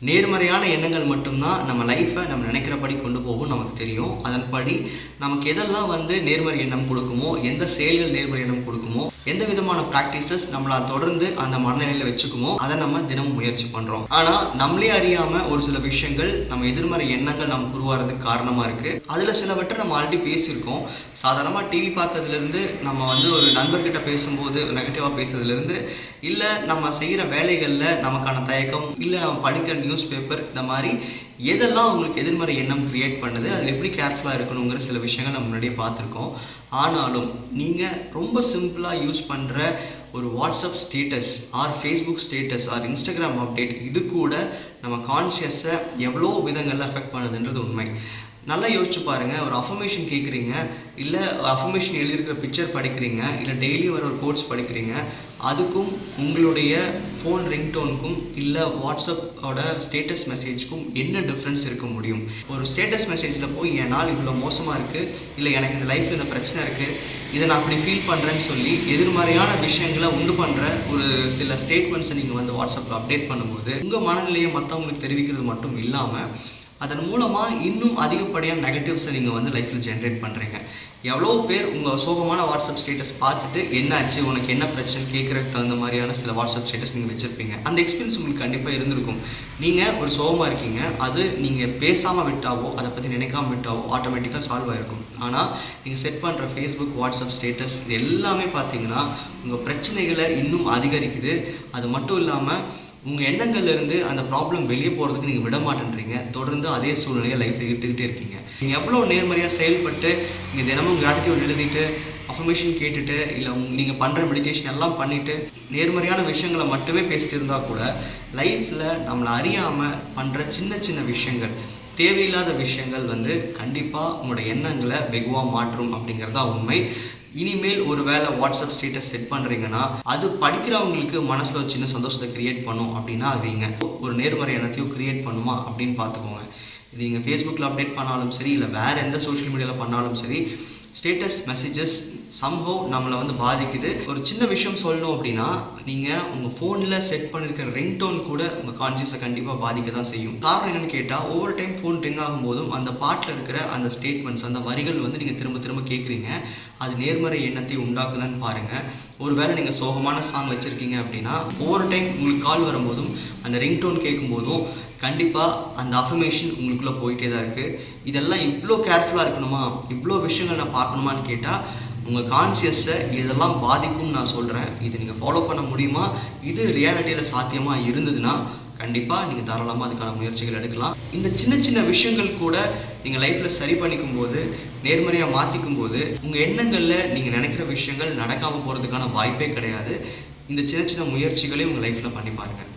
நேர்மறையான எண்ணங்கள் மட்டும்தான் நம்ம லைஃப்பை நம்ம நினைக்கிறபடி கொண்டு போகும் நமக்கு தெரியும். அதன்படி நமக்கு எதெல்லாம் நேர்மறை எண்ணம் கொடுக்குமோ, எந்த செயல்கள் நேர்மறை எண்ணம் கொடுக்குமோ, எந்த விதமான ப்ராக்டிசஸ் நம்மளால் தொடர்ந்து அந்த மனநிலையில் வச்சுக்குமோ அதை நம்ம தினமும் முயற்சி பண்ணுறோம். ஆனால் நம்மளே அறியாமல் ஒரு சில விஷயங்கள் நம்ம எதிர்மறை எண்ணங்கள் நமக்கு உருவாகிறதுக்கு காரணமாக இருக்குது. அதில் சிலவற்றை நம்ம ஆல்ரெடி பேசியிருக்கோம். சாதாரணமாக டிவி பார்க்கறதுலேருந்து நம்ம ஒரு நண்பர்கிட்ட பேசும்போது நெகட்டிவாக பேசுறதுலேருந்து, இல்லை நம்ம செய்கிற வேலைகளில் நமக்கான தயக்கம், இல்லை நம்ம படிக்கிற நியூஸ் பேப்பர், இந்த மாதிரி எதெல்லாம் உங்களுக்கு எதிர்மறை எண்ணம் கிரியேட் பண்ணுது, அதில் எப்படி கேர்ஃபுல்லாக இருக்கணுங்கிற சில விஷயங்கள் நம்ம முன்னாடியே பார்த்துருக்கோம். ஆனாலும் நீங்கள் ரொம்ப சிம்பிளாக யூஸ் பண்ணுற ஒரு WhatsApp status R Facebook status R Instagram update, இது கூட நம்ம கான்ஷியஸை எவ்வளோ விதங்களில் அஃபெக்ட் பண்ணுதுன்றது உண்மை. நல்லா யோசிச்சு பாருங்கள். ஒரு அஃபர்மேஷன் கேட்குறீங்க, இல்லை அஃபர்மேஷன் எழுதியிருக்கிற பிக்சர் படிக்கிறீங்க, இல்லை டெய்லி வர ஒரு கோட்ஸ் படிக்கிறீங்க, அதுக்கும் உங்களுடைய ஃபோன் ரிங்டோனுக்கும் இல்லை வாட்ஸ்அப்போட ஸ்டேட்டஸ் மெசேஜ்க்கும் என்ன டிஃப்ரென்ஸ் இருக்க முடியும்? ஒரு ஸ்டேட்டஸ் மெசேஜில் போய் என் நாள் இவ்வளோ மோசமாக இருக்குது, இல்லை எனக்கு இந்த லைஃப்பில் இந்த பிரச்சனை இருக்குது, இதை நான் அப்படி ஃபீல் பண்ணுறேன்னு சொல்லி எதிர்மறையான விஷயங்களை உண்டு பண்ணுற ஒரு சில ஸ்டேட்மெண்ட்ஸை நீங்கள் வாட்ஸ்அப்பில் அப்டேட் பண்ணும்போது உங்கள் மனநிலையை மற்றவங்களுக்கு தெரிவிக்கிறது மட்டும் இல்லாமல் அதன் மூலமாக இன்னும் அதிகப்படியான நெகட்டிவ்ஸை நீங்கள் லைஃப்பில் ஜென்ரேட் பண்ணுறீங்க. எவ்வளோ பேர் உங்கள் சோகமான வாட்ஸ்அப் ஸ்டேட்டஸ் பார்த்துட்டு என்னாச்சு, உனக்கு என்ன பிரச்சனை கேட்குறதுக்கு தகுந்த மாதிரியான சில வாட்ஸ்அப் ஸ்டேட்டஸ் நீங்கள் வச்சுருப்பீங்க. அந்த எக்ஸ்பீரியன்ஸ் உங்களுக்கு கண்டிப்பாக இருந்திருக்கும். நீங்கள் ஒரு சோகமாக இருக்கீங்க, அது நீங்கள் பேசாமல் விட்டாவோ, அதை பற்றி நினைக்காமல் விட்டாவோ ஆட்டோமேட்டிக்காக சால்வ் ஆகிருக்கும். ஆனால் நீங்கள் செட் பண்ணுற ஃபேஸ்புக், வாட்ஸ்அப் ஸ்டேட்டஸ் இது எல்லாமே பார்த்தீங்கன்னா உங்கள் பிரச்சனைகளை இன்னும் அதிகரிக்குது. அது மட்டும் இல்லாமல் உங்கள் எண்ணங்கள்லேருந்து அந்த ப்ராப்ளம் வெளியே போகிறதுக்கு நீங்கள் விட மாட்டேன்றீங்க. தொடர்ந்து அதே சூழ்நிலையை லைஃப்பில் இருந்துக்கிட்டே இருக்கீங்க. நீங்கள் எவ்வளோ நேர்மறையாக செயல்பட்டு நீங்கள் தினமும் கிராட்டிடியூட் எழுதிட்டு அஃபர்மேஷன் கேட்டுட்டு, இல்லை நீங்கள் பண்ணுற மெடிடேஷன் எல்லாம் பண்ணிவிட்டு நேர்மறையான விஷயங்களை மட்டுமே பேசிட்டு இருந்தால் கூட லைஃப்பில் நம்மளை அறியாமல் பண்ணுற சின்ன சின்ன விஷயங்கள், தேவையில்லாத விஷயங்கள் கண்டிப்பாக உங்களோட எண்ணங்களை வெகுவாக மாற்றும் அப்படிங்கிறதா உண்மை. இனிமேல் ஒரு வேளை வாட்ஸ்அப் ஸ்டேட்டஸ் செட் பண்ணுறீங்கன்னா அது படிக்கிறவங்களுக்கு மனசில் ஒரு சின்ன சந்தோஷத்தை க்ரியேட் பண்ணும் அப்படின்னா அதுங்க ஒரு நேர்மறை எண்ணத்தையும் க்ரியேட் பண்ணுமா அப்படின்னு பார்த்துக்கோங்க. இது நீங்கள் ஃபேஸ்புக்கில் அப்டேட் பண்ணாலும் சரி, இல்லை வேறு எந்த சோஷியல் மீடியாவில் பண்ணாலும் சரி, ஸ்டேட்டஸ் மெசேஜஸ் சம்ஹவ் நம்மளை பாதிக்குது. ஒரு சின்ன விஷயம் சொல்லணும் அப்படின்னா, நீங்கள் உங்கள் ஃபோனில் செட் பண்ணியிருக்கிற ரிங்டோன் கூட உங்கள் கான்ஷியஸை கண்டிப்பாக பாதிக்க தான் செய்யும். காரணம் என்னென்னு கேட்டால், ஒவ்வொரு டைம் ஃபோன் ரிங் ஆகும்போதும் அந்த பாட்டில் இருக்கிற அந்த ஸ்டேட்மெண்ட்ஸ், அந்த வரிகள் நீங்கள் திரும்ப திரும்ப கேட்குறீங்க. அது நேர்மறை எண்ணத்தை உண்டாக்குதான்னு பாருங்கள். ஒரு வேளை நீங்கள் சோகமான சாங் வச்சுருக்கீங்க அப்படின்னா, ஒவ்வொரு டைம் உங்களுக்கு கால் வரும்போதும் அந்த ரிங்டோன் கேட்கும்போதும் கண்டிப்பாக அந்த அஃபர்மேஷன் உங்களுக்குள்ளே போயிட்டே தான் இருக்குது. இதெல்லாம் இவ்வளோ கேர்ஃபுல்லாக இருக்கணுமா, இவ்வளோ விஷயங்கள் நான் பார்க்கணுமான்னு கேட்டால் உங்கள் கான்ஷியஸை இதெல்லாம் பாதிக்கும்னு நான் சொல்கிறேன். இது நீங்கள் ஃபாலோ பண்ண முடியுமா? இது ரியாலிட்டியில் சாத்தியமாக இருந்ததுன்னா கண்டிப்பாக நீங்கள் தாராளமாக அதுக்கான முயற்சிகள் எடுக்கலாம். இந்த சின்ன சின்ன விஷயங்கள் கூட நீங்கள் லைஃப்பில் சரி பண்ணிக்கும் போது, நேர்மறையாக மாற்றிக்கும் போது, உங்கள் எண்ணங்களில் நீங்கள் நினைக்கிற விஷயங்கள் நடக்காமல் போகிறதுக்கான வாய்ப்பே கிடையாது. இந்த சின்ன சின்ன முயற்சிகளையும் உங்கள் லைஃப்பில் பண்ணி பாருங்கள்.